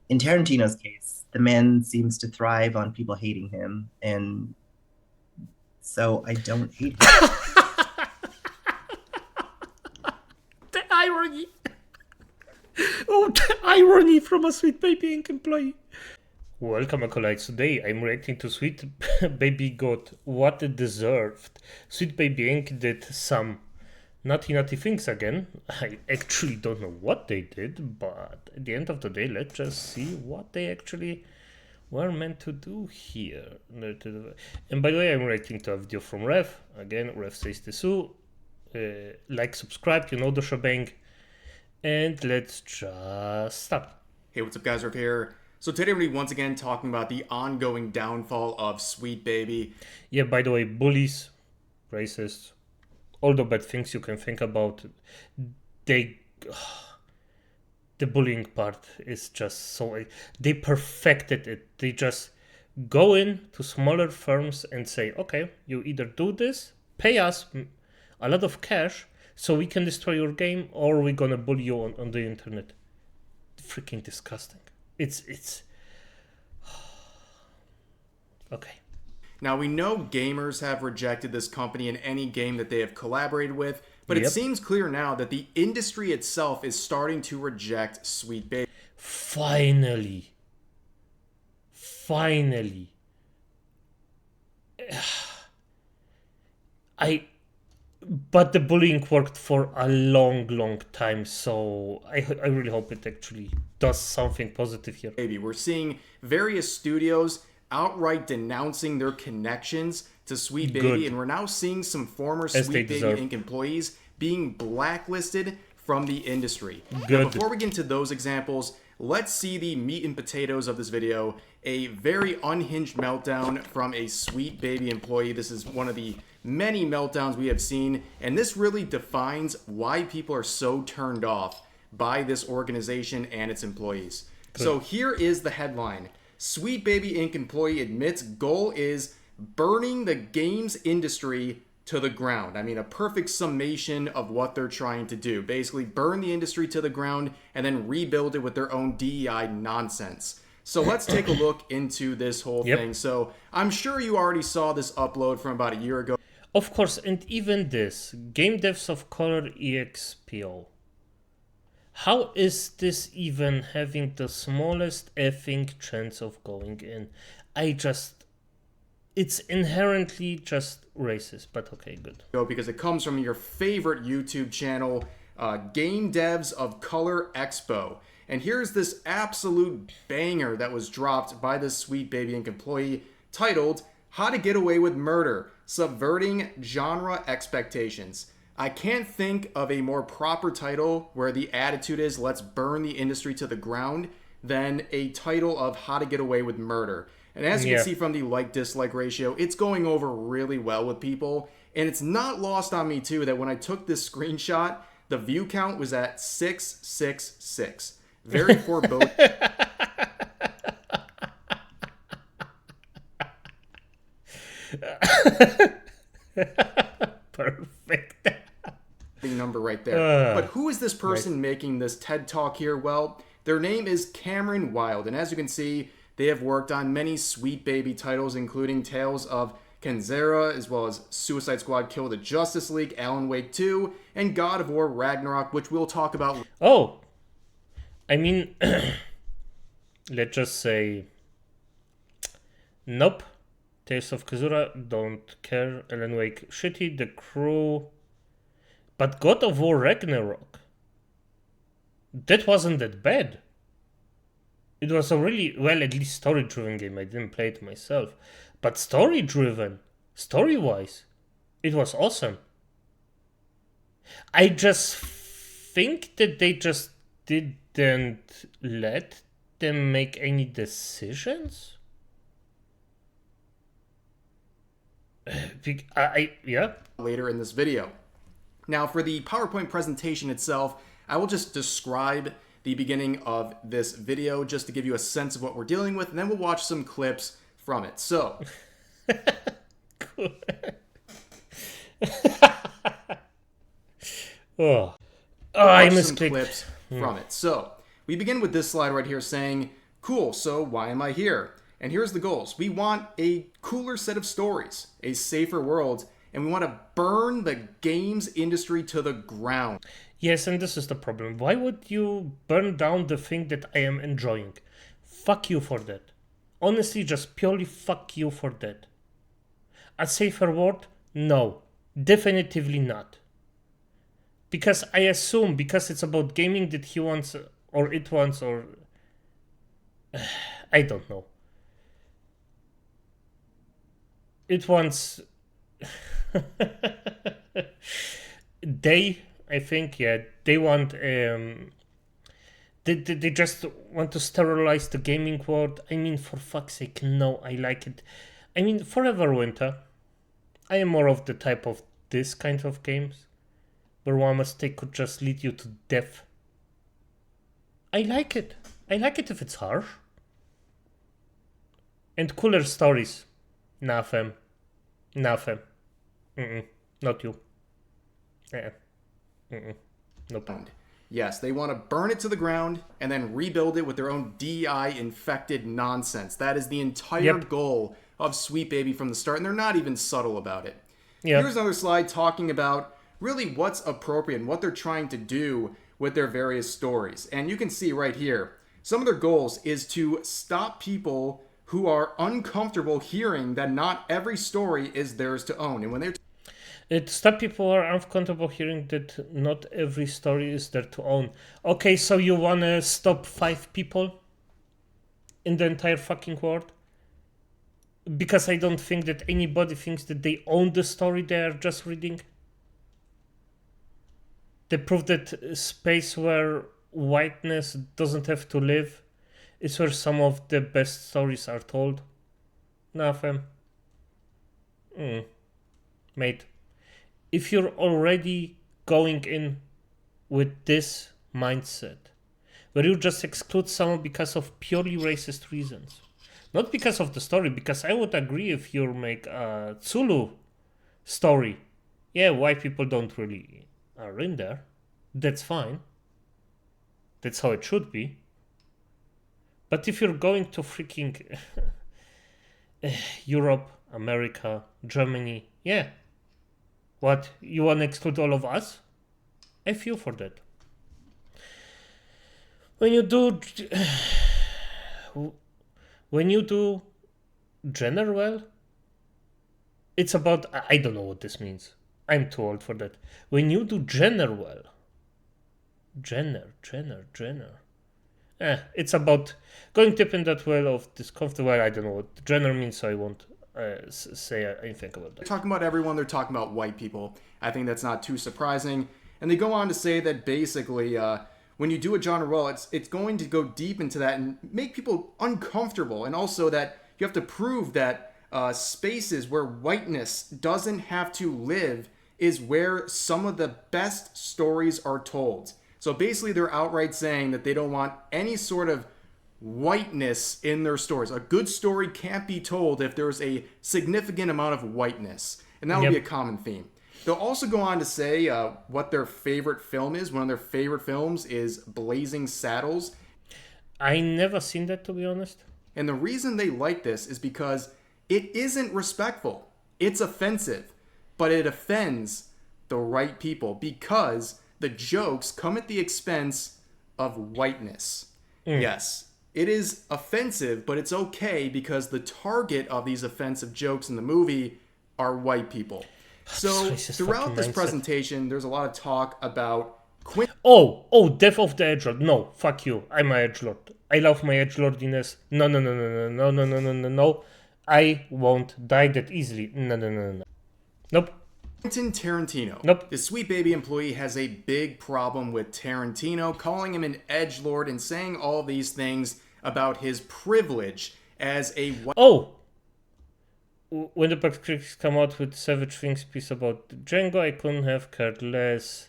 in Tarantino's case, the man seems to thrive on people hating him, and so I don't hate him. The irony. Oh, the irony from a Sweet Baby Inc. employee. Welcome, acolytes. Today I'm reacting to Sweet Baby got what it deserved. Sweet Baby Inc. did some naughty things again. I actually don't know what they did, but at the end of the day, let's just see what they actually were meant to do here. And by the way, I'm reacting to a video from Rev. Again, Rev says this. Like, subscribe, you know the shebang. And let's just start. Hey, what's up, guys? Rick here. So today we're once again talking about the ongoing downfall of Sweet Baby. Yeah, by the way, bullies, racists, all the bad things you can think about, they... the bullying part is just so... They perfected it. They just go in to smaller firms and say, okay, you either do this, pay us a lot of cash so we can destroy your game, or we're gonna bully you on the internet. Freaking disgusting. It's okay. Now, we know gamers have rejected this company in any game that they have collaborated with, but Yep. it seems clear now that the industry itself is starting to reject Sweet Baby. Finally. But the bullying worked for a long time, so I really hope it actually does something positive here. We're seeing various studios outright denouncing their connections to Sweet Baby, Good. and we're now seeing some former As they Sweet Baby deserve. Inc. employees being blacklisted from the industry. Good. Now, before we get into those examples, let's see the meat and potatoes of this video. A very unhinged meltdown from a Sweet Baby employee. This is one of the many meltdowns we have seen, and this really defines why people are so turned off by this organization and its employees. So here is the headline. Sweet Baby Inc. employee admits goal is burning the games industry to the ground. I mean, a perfect summation of what they're trying to do. Basically, burn the industry to the ground and then rebuild it with their own DEI nonsense. So let's take a look into this whole thing. So I'm sure you already saw this upload from about a year ago. Of course, and even this, Game Devs of Color EXPO. How is this even having the smallest effing chance of going in? It's inherently just racist, but okay, good. Because it comes from your favorite YouTube channel, Game Devs of Color Expo. And here's this absolute banger that was dropped by this Sweet Baby Inc. employee titled, How to Get Away with Murder, Subverting Genre Expectations. I can't think of a more proper title where the attitude is let's burn the industry to the ground than a title of How to Get Away with Murder. And as you can see from the like-dislike ratio, it's going over really well with people. And it's not lost on me, too, that when I took this screenshot, the view count was at 666. Very foreboding. Perfect. Number right there. But who is this person making this TED Talk here? Well, their name is Cameron Wild. And as you can see, they have worked on many Sweet Baby titles, including Tales of Kenzera, as well as Suicide Squad Kill the Justice League, Alan Wake 2, and God of War Ragnarok, which we'll talk about. Oh, I mean, let's just say, nope. Tales of Kazura, don't care. Alan Wake, shitty. The Crew, but God of War Ragnarok, that wasn't that bad. It was a really, well, at least story-driven game. I didn't play it myself. But story-driven, story-wise, it was awesome. I just think that they just didn't let them make any decisions. Yeah. Later in this video. Now, for the PowerPoint presentation itself, I will just describe the beginning of this video just to give you a sense of what we're dealing with, and then we'll watch some clips from it. So, I watch some misclicked. clips from it. So, we begin with this slide right here saying, Cool, so why am I here? And here's the goals. We want a cooler set of stories, a safer world, and we want to burn the games industry to the ground. Yes, and this is the problem. Why would you burn down the thing that I am enjoying? Fuck you for that. Honestly, just purely fuck you for that. A safer world? No. Definitively not. Because I assume, because it's about gaming, that he wants, or it wants, or... I don't know. It wants... I think, yeah, they want... They just want to sterilize the gaming world. I mean, for fuck's sake, no, I like it. I mean, Forever Winter. I am more of the type of this kind of games where one mistake could just lead you to death. I like it. I like it if it's harsh. And cooler stories. Nah, fam. Nah, fam. Not you. Nope. Yes, they want to burn it to the ground and then rebuild it with their own DI-infected nonsense. That is the entire goal of Sweet Baby from the start, and they're not even subtle about it. Yep. Here's another slide talking about really what's appropriate and what they're trying to do with their various stories. And you can see right here, some of their goals is to stop people who are uncomfortable hearing that not every story is theirs to own. And when they're Stop people are uncomfortable hearing that not every story is there to own. Okay, so you wanna stop 5 people in the entire fucking world? Because I don't think that anybody thinks that they own the story they are just reading. They prove that space where whiteness doesn't have to live is where some of the best stories are told. Nah, fam. Mate. If you're already going in with this mindset, where you just exclude someone because of purely racist reasons, not because of the story, because I would agree if you make a Zulu story, yeah, white people don't really are in there, that's fine, that's how it should be. But if you're going to freaking Europe, America, Germany, yeah, what, you want to exclude all of us? I feel for that. When you do gender well, it's about, I don't know what this means. I'm too old for that. When you do gender well, gender. It's about going deep in that well of discomfort. Well, I don't know what gender means, so I won't say anything about that. talking about everyone, they're talking about white people. I think that's not too surprising. And they go on to say that basically, when you do a genre well, it's going to go deep into that and make people uncomfortable. And also that you have to prove that spaces where whiteness doesn't have to live is where some of the best stories are told. So basically, they're outright saying that they don't want any sort of whiteness in their stories. A good story can't be told if there's a significant amount of whiteness. And that would be a common theme. They'll also go on to say what their favorite film is. One of their favorite films is Blazing Saddles. I never seen that, to be honest. And the reason they like this is because it isn't respectful. It's offensive. But it offends the right people because the jokes come at the expense of whiteness. Yes, it is offensive, but it's okay because the target of these offensive jokes in the movie are white people. So throughout this presentation, there's a lot of talk about Death of the Edgelord. No, fuck you. I'm an Edgelord. I love my Edgelordiness. No. I won't die that easily. No. Nope. Quentin Tarantino. Nope. The Sweet Baby employee has a big problem with Tarantino, calling him an edgelord and saying all these things about his privilege as a white... When the Buck Critics come out with Savage Things piece about Django, I couldn't have cared less.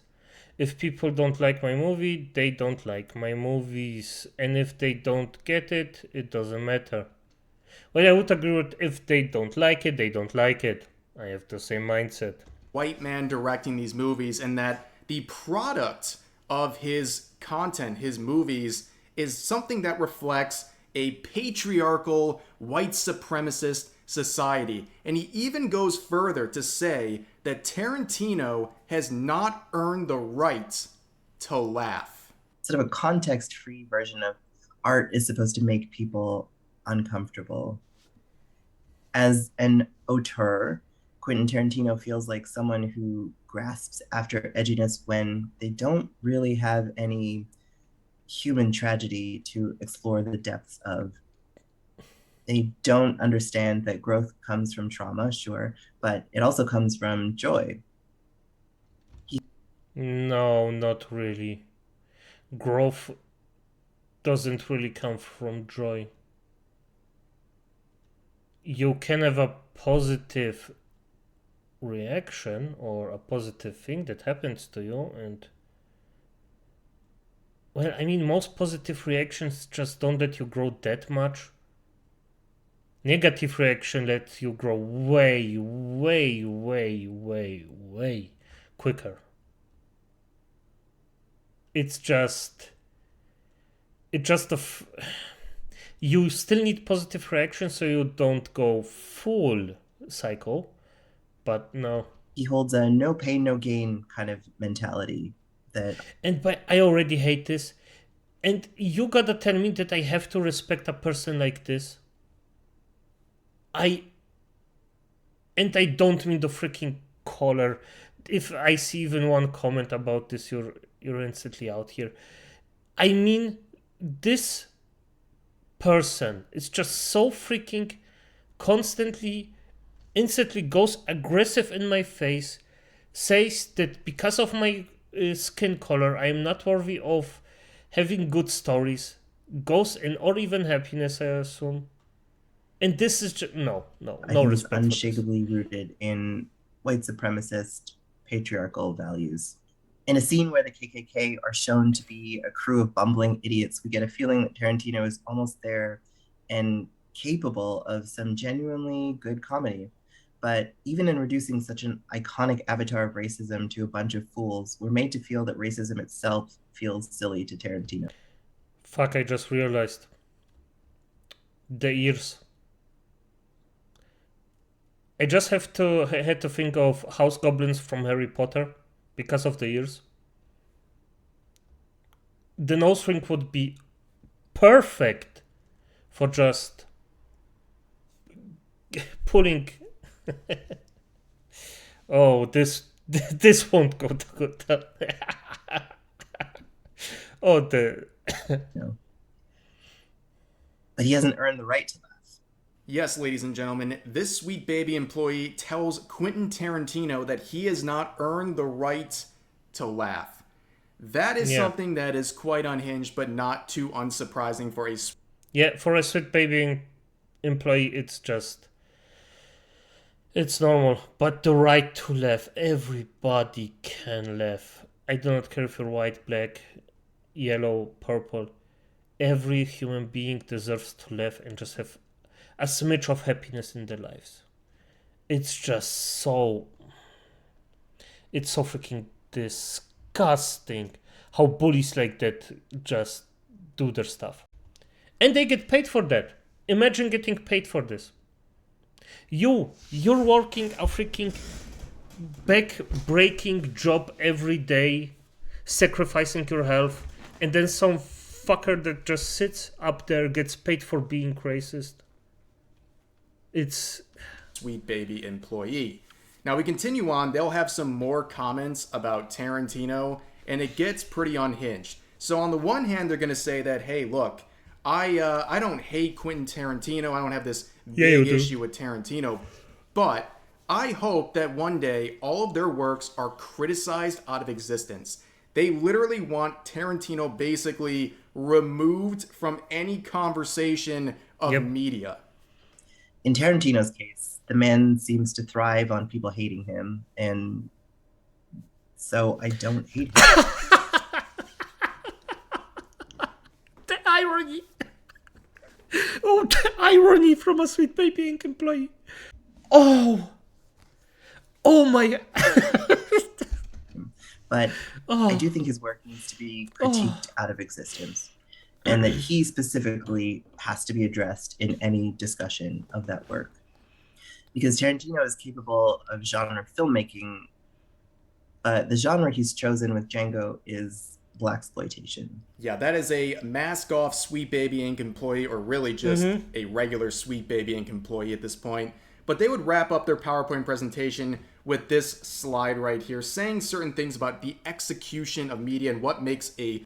If people don't like my movie, they don't like my movies. And if they don't get it, it doesn't matter. Well, I would agree with if they don't like it, they don't like it. I have the same mindset. White man directing these movies, and that the product of his content, his movies, is something that reflects a patriarchal, white supremacist society. And he even goes further to say that Tarantino has not earned the right to laugh. Sort of a context-free version of art is supposed to make people uncomfortable. As an auteur, Quentin Tarantino feels like someone who grasps after edginess when they don't really have any human tragedy to explore the depths of. They don't understand that growth comes from trauma, sure, but it also comes from joy. No, not really. Growth doesn't really come from joy. You can have a positive reaction or a positive thing that happens to you, and well, I mean, most positive reactions just don't let you grow that much. Negative reaction lets you grow way, way, way, way, way quicker. It's just you still need positive reaction so you don't go full cycle, but no. He holds a no pain, no gain kind of mentality that. And I already hate this. And you gotta tell me that I have to respect a person like this. I don't mean the freaking color. If I see even one comment about this, you're instantly out here. I mean, this person is just so freaking constantly, instantly goes aggressive in my face, says that because of my skin color, I am not worthy of having good stories, goes in or even happiness, I assume. And this is just no respect. Unshakably rooted in white supremacist patriarchal values. In a scene where the KKK are shown to be a crew of bumbling idiots, we get a feeling that Tarantino is almost there and capable of some genuinely good comedy. But even in reducing such an iconic avatar of racism to a bunch of fools, we're made to feel that racism itself feels silly to Tarantino. Fuck, I just realized. The ears. I just had to think of house goblins from Harry Potter because of the ears. The nose ring would be perfect for just pulling. Oh, this won't go too good. Oh, No. But he hasn't earned the right to laugh. Yes, ladies and gentlemen, this Sweet Baby employee tells Quentin Tarantino that he has not earned the right to laugh. That is something that is quite unhinged, but not too unsurprising for a... Yeah, for a Sweet Baby employee, it's normal. But the right to laugh, everybody can laugh. I do not care if you're white, black, yellow, purple. Every human being deserves to laugh and just have a smidge of happiness in their lives. It's so freaking disgusting how bullies like that just do their stuff. And they get paid for that. Imagine getting paid for this. You're working a freaking back-breaking job every day, sacrificing your health, and then some fucker that just sits up there gets paid for being racist. It's Sweet Baby employee. Now we continue on. They'll have some more comments about Tarantino, and it gets pretty unhinged. So on the one hand, they're going to say that, hey, look, I don't hate Quentin Tarantino. I don't have this big issue with Tarantino. But I hope that one day all of their works are criticized out of existence. They literally want Tarantino basically removed from any conversation of media. In Tarantino's case, the man seems to thrive on people hating him, and so I don't hate him. The irony. Oh, the irony from a Sweet Baby Inc. employee. Oh my. But I do think his work needs to be critiqued out of existence. and that he specifically has to be addressed in any discussion of that work. Because Tarantino is capable of genre filmmaking. The genre he's chosen with Django is blaxploitation. Yeah, that is a mask off Sweet Baby Inc. employee, or really just a regular Sweet Baby Inc. employee at this point. But they would wrap up their PowerPoint presentation with this slide right here, saying certain things about the execution of media and what makes a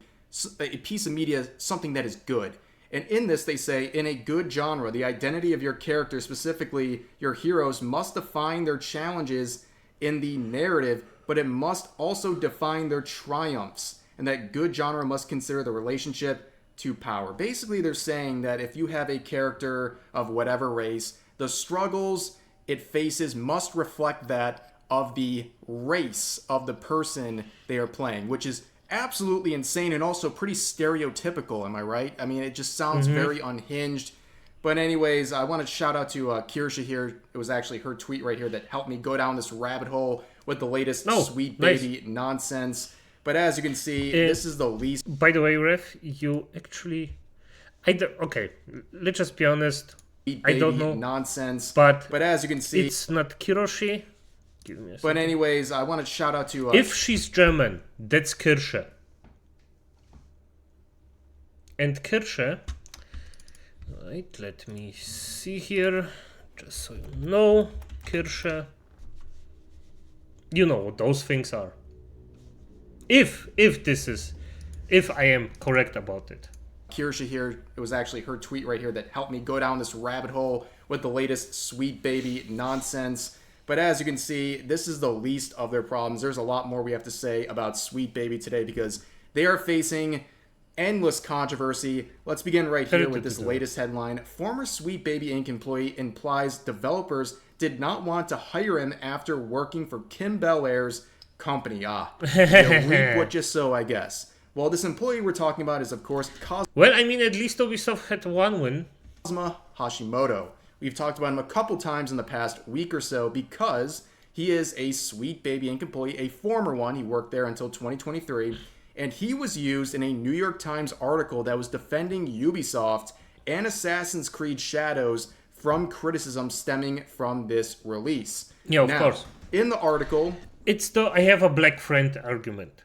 piece of media something that is good. And in this, they say, in a good genre, the identity of your character, specifically your heroes, must define their challenges in the narrative, but it must also define their triumphs. And that good genre must consider the relationship to power. Basically, they're saying that if you have a character of whatever race, the struggles it faces must reflect that of the race of the person they are playing, which is absolutely insane and also pretty stereotypical, am I right? I mean, it just sounds very unhinged. But anyways, I want to shout out to Kirsha here. It was actually her tweet right here that helped me go down this rabbit hole with the latest Sweet Baby nonsense. But as you can see, this is the least... By the way, Ref, you actually... Okay, let's just be honest. I don't know. Nonsense. But as you can see... It's not Kiroshi. Give me a second. But anyways, I want to shout out to... if she's German, that's Kirsche. And Kirsche... Right, let me see here. Just so you know, Kirsche... You know what those things are. If I am correct about it. Kirsha here, it was actually her tweet right here that helped me go down this rabbit hole with the latest Sweet Baby nonsense. But as you can see, this is the least of their problems. There's a lot more we have to say about Sweet Baby today because they are facing endless controversy. Let's begin right here with this latest headline. Former Sweet Baby Inc. employee implies developers did not want to hire him after working for Kim Belair's company. You'll reap what you sow, I guess. Well, this employee we're talking about is, of course, Well, I mean, at least Ubisoft had one win. Kazuma Hashimoto. We've talked about him a couple times in the past week or so because he is a Sweet Baby Inc. employee, a former one. He worked there until 2023, and he was used in a New York Times article that was defending Ubisoft and Assassin's Creed Shadows from criticism stemming from this release. Yeah, of course. In the article... It's the I have a black friend argument.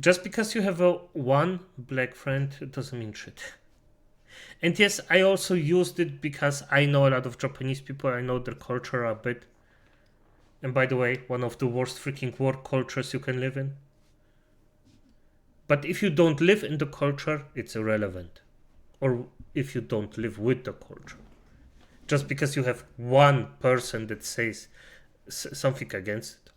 Just because you have one black friend, it doesn't mean shit. And yes, I also used it because I know a lot of Japanese people. I know their culture a bit. And by the way, one of the worst freaking work cultures you can live in. But if you don't live in the culture, it's irrelevant. Or if you don't live with the culture. Just because you have one person that says something against it.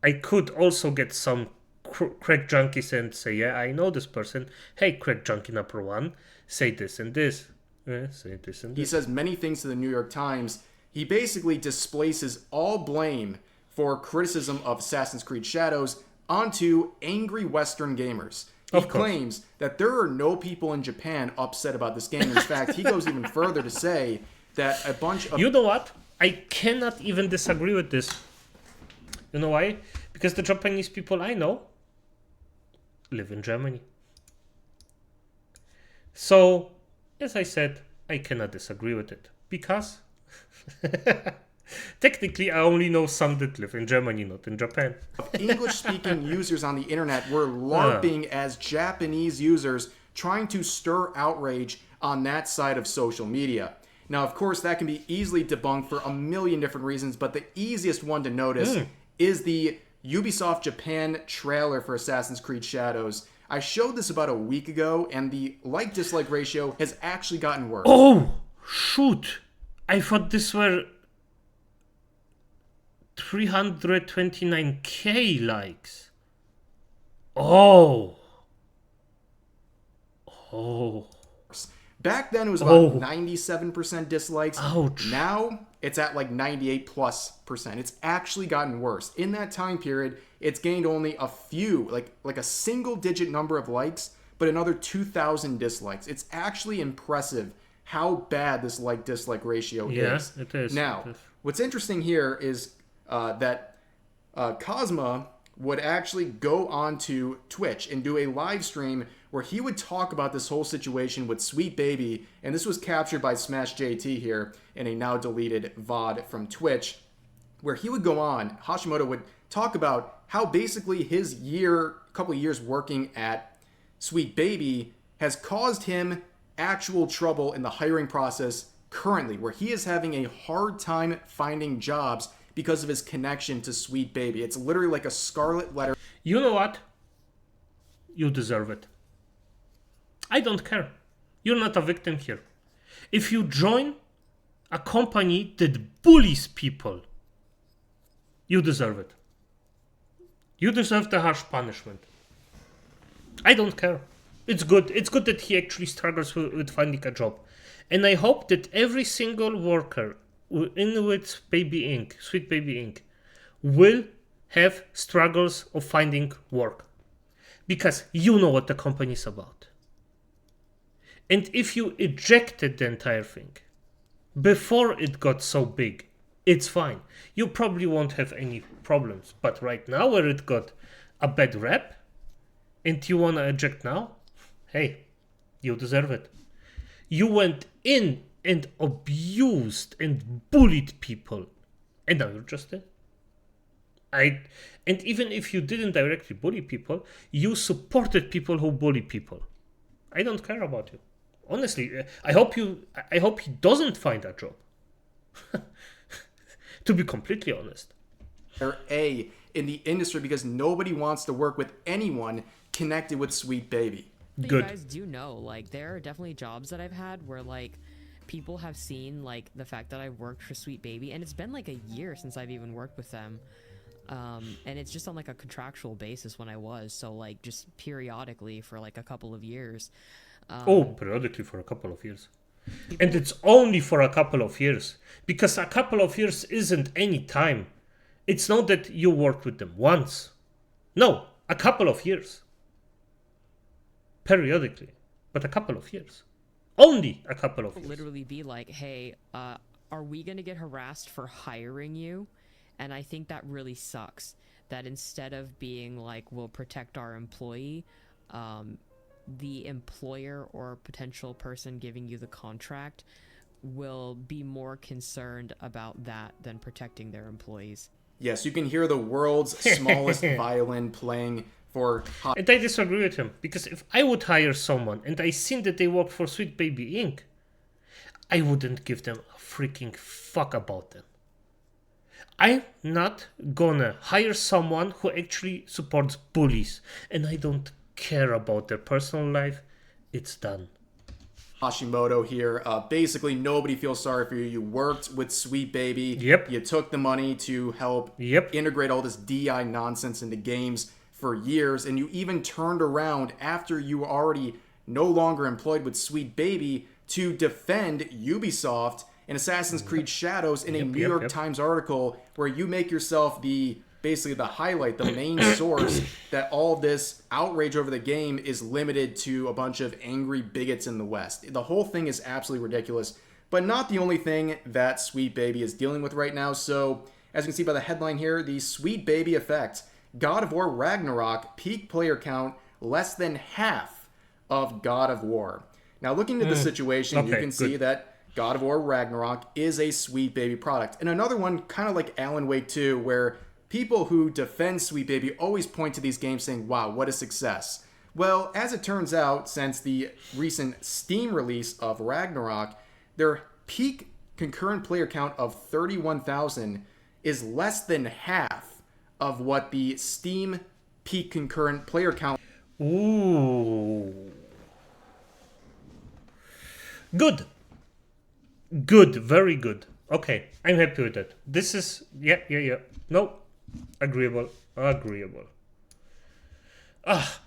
I could also get some crack junkies and say, yeah, I know this person. Hey, crack junkie number one, say this and this. Say this and this. He says many things to the New York Times. He basically displaces all blame for criticism of Assassin's Creed Shadows onto angry Western gamers. He claims that there are no people in Japan upset about this game. In fact, he goes even further to say that a bunch of... You know what? I cannot even disagree with this. You know why? Because the Japanese people I know live in Germany. So, as I said, I cannot disagree with it. Because technically I only know some that live in Germany, not in Japan. English-speaking users on the internet were LARPing as Japanese users trying to stir outrage on that side of social media. Now, of course, that can be easily debunked for a million different reasons, but the easiest one to notice is the Ubisoft Japan trailer for Assassin's Creed Shadows. I showed this about a week ago, and the like-dislike ratio has actually gotten worse. Oh, shoot. I thought this were 329k likes. Oh. Back then, it was about 97% dislikes. Ouch. Now, it's at like 98+%. It's actually gotten worse. In that time period, it's gained only a few, like a single-digit number of likes, but another 2,000 dislikes. It's actually impressive how bad this like-dislike ratio is. Yeah, it is. Now, what's interesting here is that Cosma would actually go onto Twitch and do a live stream where he would talk about this whole situation with Sweet Baby, and this was captured by Smash JT here in a now deleted VOD from Twitch, where he would go on, Hashimoto would talk about how basically his couple of years working at Sweet Baby has caused him actual trouble in the hiring process currently, where he is having a hard time finding jobs because of his connection to Sweet Baby. It's literally like a scarlet letter. You know what? You deserve it. I don't care. You're not a victim here. If you join a company that bullies people, you deserve it. You deserve the harsh punishment. I don't care. It's good. It's good that he actually struggles with finding a job. And I hope that every single worker in with Baby Inc., Sweet Baby Inc., will have struggles of finding work. Because you know what the company is about. And if you ejected the entire thing before it got so big, it's fine. You probably won't have any problems. But right now, where it got a bad rep, and you want to eject now, hey, you deserve it. You went in and abused and bullied people, and now you're just in. And even if you didn't directly bully people, you supported people who bully people. I don't care about you. Honestly, I hope he doesn't find a job. To be completely honest. A in the industry because nobody wants to work with anyone connected with Sweet Baby. Good. You guys do know, like, there are definitely jobs that I've had where, like, people have seen, like, the fact that I've worked for Sweet Baby, and it's been, like, a year since I've even worked with them. And it's just on, like, a contractual basis when I was, so, like, just periodically for, like, a couple of years. Periodically for a couple of years. And it's only for a couple of years. Because a couple of years isn't any time. It's not that you worked with them once. No, a couple of years. Periodically. But a couple of years. Only a couple of years. Literally be like, hey, are we going to get harassed for hiring you? And I think that really sucks. That instead of being like, we'll protect our employee, the employer or potential person giving you the contract will be more concerned about that than protecting their employees. Yes, you can hear the world's smallest violin playing for... And I disagree with him, because if I would hire someone and I seen that they work for Sweet Baby Inc., I wouldn't give them a freaking fuck about them. I'm not gonna hire someone who actually supports bullies, and I don't care about their personal life. It's done. Hashimoto here. Basically, nobody feels sorry for you. You worked with Sweet Baby. Yep. You took the money to help integrate all this DI nonsense into games for years, and you even turned around after you were already no longer employed with Sweet Baby to defend Ubisoft in Assassin's Creed Shadows in a New York Times article where you make yourself basically the highlight, the main source that all this outrage over the game is limited to a bunch of angry bigots in the West. The whole thing is absolutely ridiculous, but not the only thing that Sweet Baby is dealing with right now. So, as you can see by the headline here, the Sweet Baby effect. God of War Ragnarok, peak player count, less than half of God of War. Now, looking at the situation, you can see that God of War Ragnarok is a Sweet Baby product. And another one, kind of like Alan Wake 2, where people who defend Sweet Baby always point to these games saying, wow, what a success. Well, as it turns out, since the recent Steam release of Ragnarok, their peak concurrent player count of 31,000 is less than half of what the Steam peak concurrent player count. Ooh. Good. Good, very good. Okay, I'm happy with that. This is, yeah. No, agreeable.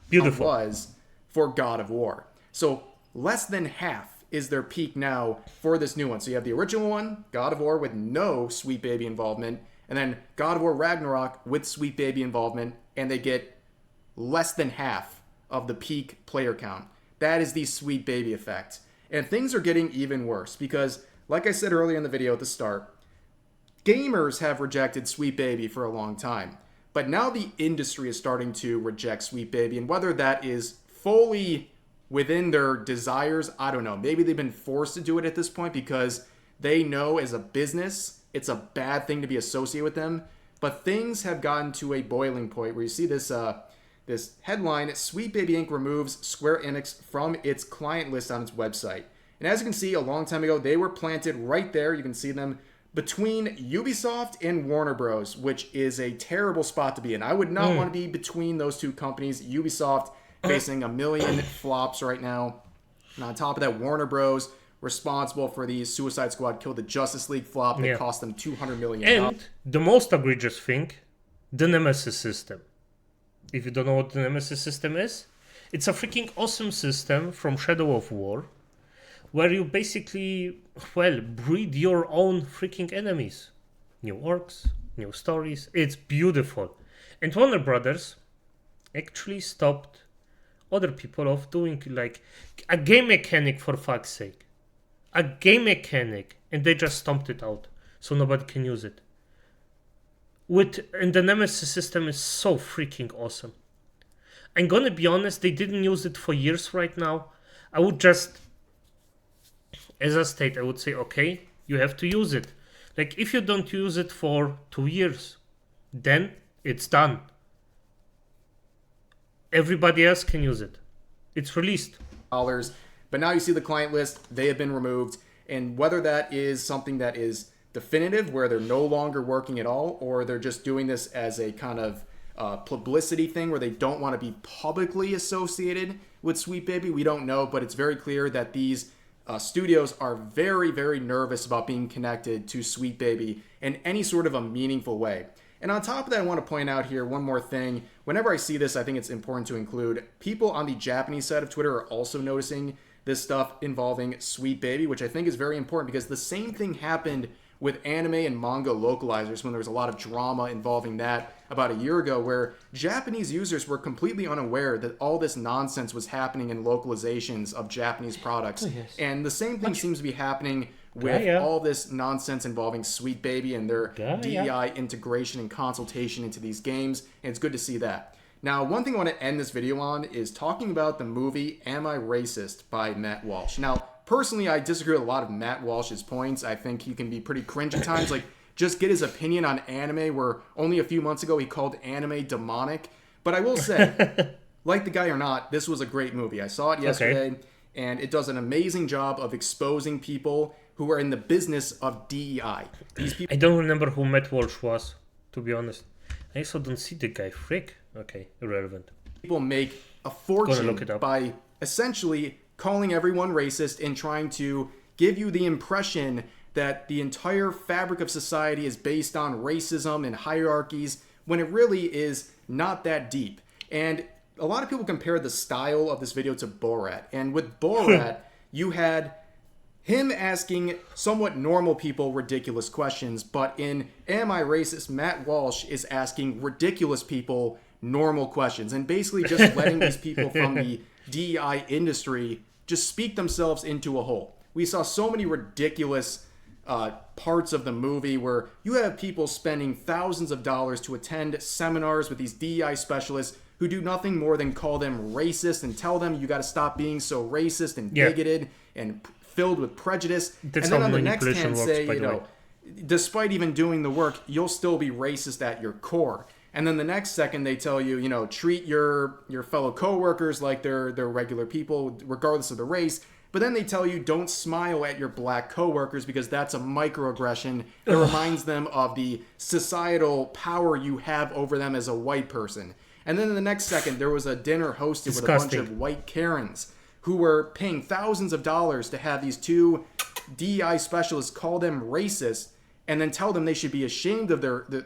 Beautiful. Was for God of War. So less than half is their peak now for this new one. So you have the original one, God of War with no Sweet Baby involvement, and then God of War Ragnarok with Sweet Baby involvement, and they get less than half of the peak player count. That is the Sweet Baby effect. And things are getting even worse because, like I said earlier in the video at the start, gamers have rejected Sweet Baby for a long time. But now the industry is starting to reject Sweet Baby, and whether that is fully within their desires, I don't know. Maybe they've been forced to do it at this point because they know as a business it's a bad thing to be associated with them. But things have gotten to a boiling point where you see this this headline: Sweet Baby Inc. removes Square Enix from its client list on its website. And as you can see, a long time ago, they were planted right there. You can see them between Ubisoft and Warner Bros., which is a terrible spot to be in. I would not want to be between those two companies. Ubisoft facing a million flops right now. And on top of that, Warner Bros. Responsible for the Suicide Squad Kill the Justice League flop that cost them $200 million. And the most egregious thing, the Nemesis system. If you don't know what the Nemesis system is, it's a freaking awesome system from Shadow of War, where you basically, well, breed your own freaking enemies. New orcs, new stories. It's beautiful. And Warner Brothers actually stopped other people of doing like a game mechanic, for fuck's sake. A game mechanic, and they just stomped it out so nobody can use it. And the Nemesis system is so freaking awesome. I'm gonna be honest, they didn't use it for years right now. I would just, as a state, I would say, okay, you have to use it. Like, if you don't use it for 2 years, then it's done. Everybody else can use it. It's released. But now you see the client list, they have been removed. And whether that is something that is definitive, where they're no longer working at all, or they're just doing this as a kind of publicity thing where they don't want to be publicly associated with Sweet Baby, we don't know. But it's very clear that these studios are very, very nervous about being connected to Sweet Baby in any sort of a meaningful way. And on top of that, I want to point out here one more thing. Whenever I see this, I think it's important to include people on the Japanese side of Twitter are also noticing this stuff involving Sweet Baby, which I think is very important because the same thing happened with anime and manga localizers when there was a lot of drama involving that about a year ago, where Japanese users were completely unaware that all this nonsense was happening in localizations of Japanese products. And the same thing seems to be happening with all this nonsense involving Sweet Baby and their DEI integration and consultation into these games, and it's good to see that. Now, one thing I want to end this video on is talking about the movie Am I Racist by Matt Walsh. Now, personally, I disagree with a lot of Matt Walsh's points. I think he can be pretty cringe at times. Like, just get his opinion on anime, where only a few months ago he called anime demonic. But I will say, like the guy or not, this was a great movie. I saw it yesterday, and it does an amazing job of exposing people who are in the business of DEI. These people. I don't remember who Matt Walsh was, to be honest. I also don't see the guy. Frick. Okay, irrelevant. People make a fortune by essentially calling everyone racist and trying to give you the impression that the entire fabric of society is based on racism and hierarchies, when it really is not that deep. And a lot of people compare the style of this video to Borat. And with Borat, you had him asking somewhat normal people ridiculous questions, but in Am I Racist, Matt Walsh is asking ridiculous people normal questions, and basically just letting these people from the DEI industry just speak themselves into a hole. We saw so many ridiculous parts of the movie where you have people spending thousands of dollars to attend seminars with these DEI specialists who do nothing more than call them racist and tell them you got to stop being so racist and bigoted and filled with prejudice. That's and then how on the next manipulation hand works, say, by you the know, despite even doing the work, you'll still be racist at your core. And then the next second they tell you, you know, treat your fellow coworkers like they're regular people, regardless of the race. But then they tell you don't smile at your black coworkers because that's a microaggression. It reminds them of the societal power you have over them as a white person. And then in the next second, there was a dinner hosted with a bunch of white Karens who were paying thousands of dollars to have these two DEI specialists call them racist, and then tell them they should be ashamed of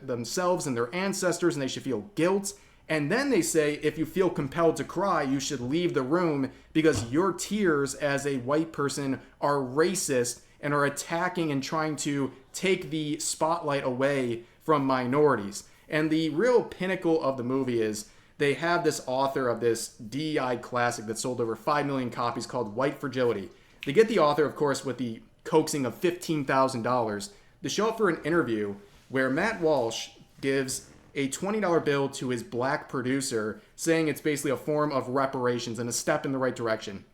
themselves and their ancestors, and they should feel guilt. And then they say, if you feel compelled to cry, you should leave the room because your tears as a white person are racist and are attacking and trying to take the spotlight away from minorities. And the real pinnacle of the movie is they have this author of this DEI classic that sold over 5 million copies called White Fragility. They get the author, of course, with the coaxing of $15,000 to show up for an interview where Matt Walsh gives a $20 bill to his black producer saying it's basically a form of reparations and a step in the right direction.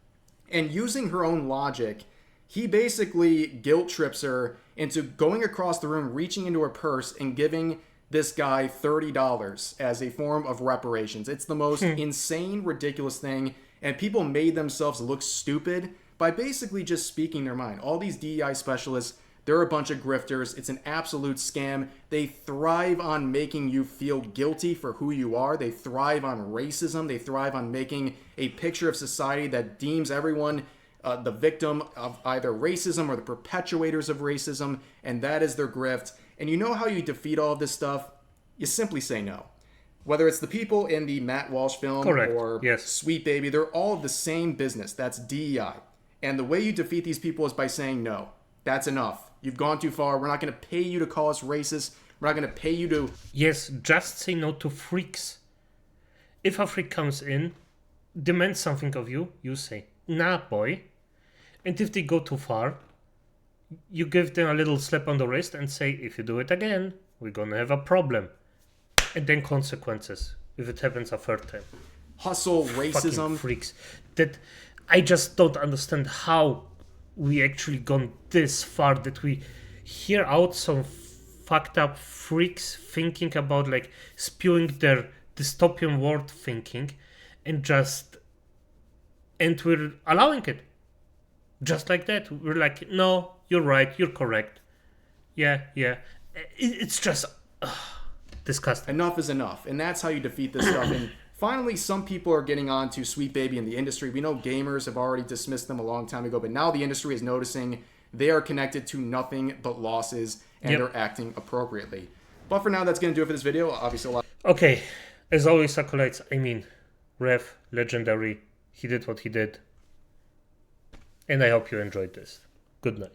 And using her own logic, he basically guilt trips her into going across the room, reaching into her purse, and giving this guy $30 as a form of reparations. It's the most insane, ridiculous thing, and people made themselves look stupid by basically just speaking their mind. All these DEI specialists, they're a bunch of grifters. It's an absolute scam. They thrive on making you feel guilty for who you are. They thrive on racism. They thrive on making a picture of society that deems everyone the victim of either racism or the perpetuators of racism, and that is their grift. And you know how you defeat all of this stuff? You simply say no. Whether it's the people in the Matt Walsh film or Sweet Baby, they're all of the same business. That's DEI. And the way you defeat these people is by saying no. That's enough. You've gone too far. We're not going to pay you to call us racist. We're not going to pay you to... Yes, just say no to freaks. If a freak comes in, demands something of you, you say, nah, boy. And if they go too far, you give them a little slap on the wrist and say, if you do it again, we're gonna have a problem. And then consequences, if it happens a third time. Hustle, racism. Fucking freaks. That I just don't understand how we actually gone this far, that we hear out some fucked up freaks thinking about like spewing their dystopian world thinking and we're allowing it. Just like that. We're like, no, you're right, you're correct. Yeah. It's just disgusting. Enough is enough. And that's how you defeat this stuff. And finally, some people are getting on to Sweet Baby in the industry. We know gamers have already dismissed them a long time ago, but now the industry is noticing they are connected to nothing but losses, and they're acting appropriately. But for now, that's going to do it for this video. Obviously, a lot. Okay, as always, acolytes, Rev, legendary. He did what he did. And I hope you enjoyed this. Good night.